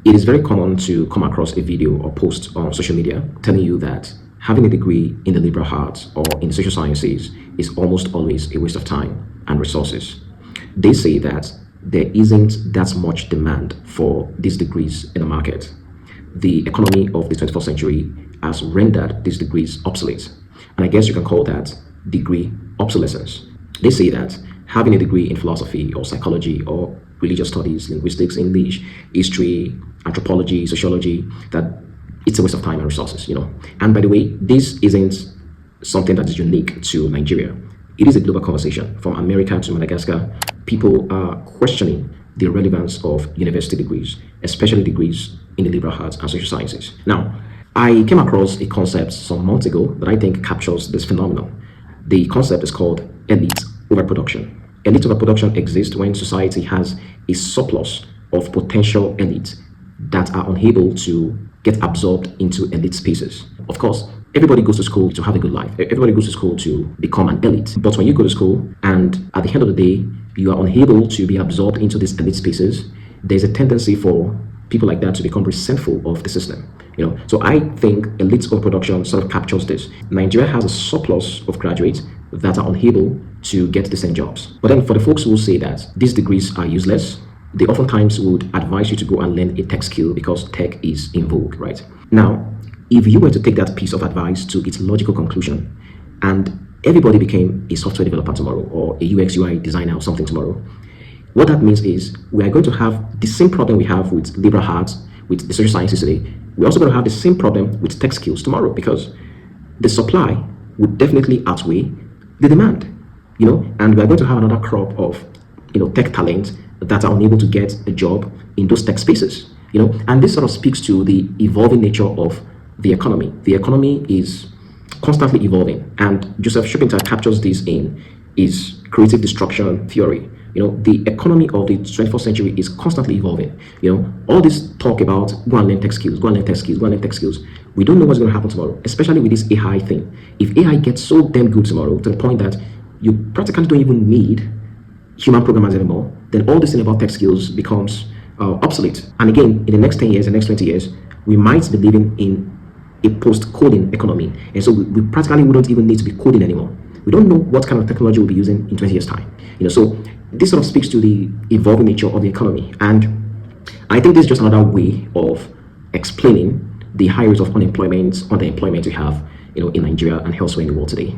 It is very common to come across a video or post on social media telling you that having a degree in the liberal arts or in social sciences is almost always a waste of time and resources. They say that there isn't that much demand for these degrees in the market. The economy of the 21st century has rendered these degrees obsolete. And I guess you can call that degree obsolescence. They say that having a degree in philosophy or psychology or religious studies, linguistics, English, history, anthropology, sociology, that it's a waste of time and resources. And by the way, this isn't something that is unique to Nigeria. It is a global conversation. From America to Madagascar, people are questioning the relevance of university degrees, especially degrees in the liberal arts and social sciences. Now, I came across a concept some months ago that I think captures this phenomenon. The concept is called elite overproduction. Elite overproduction exists when society has a surplus of potential elite that are unable to get absorbed into elite spaces. Of course, everybody goes to school to have a good life. Everybody goes to school to become an elite. But when you go to school and at the end of the day, you are unable to be absorbed into these elite spaces, there's a tendency for people like that to become resentful of the system. So I think elite overproduction sort of captures this. Nigeria has a surplus of graduates that are unable to get decent jobs. But then for the folks who say that these degrees are useless, they oftentimes would advise you to go and learn a tech skill because tech is in vogue, right? Now, if you were to take that piece of advice to its logical conclusion and everybody became a software developer tomorrow or a UX UI designer or something tomorrow, what that means is we are going to have the same problem we have with liberal arts, with the social sciences today. We're also going to have the same problem with tech skills tomorrow because the supply would definitely outweigh the demand, and we're going to have another crop of, tech talent that are unable to get a job in those tech spaces, and this sort of speaks to the evolving nature of the economy. The economy is constantly evolving, and Joseph Schumpeter captures this in his creative destruction theory. The economy of the 21st century is constantly evolving. All this talk about go and learn tech skills, go and learn tech skills, go and learn tech skills. We don't know what's going to happen tomorrow, especially with this AI thing. If AI gets so damn good tomorrow to the point that you practically don't even need human programmers anymore, then all this thing about tech skills becomes obsolete. And again, in the next 10 years, the next 20 years, we might be living in a post-coding economy. And so we practically wouldn't even need to be coding anymore. We don't know what kind of technology we'll be using in 20 years' time. So this sort of speaks to the evolving nature of the economy. And I think this is just another way of explaining the high rate of unemployment, underemployment we have, in Nigeria and elsewhere in the world today.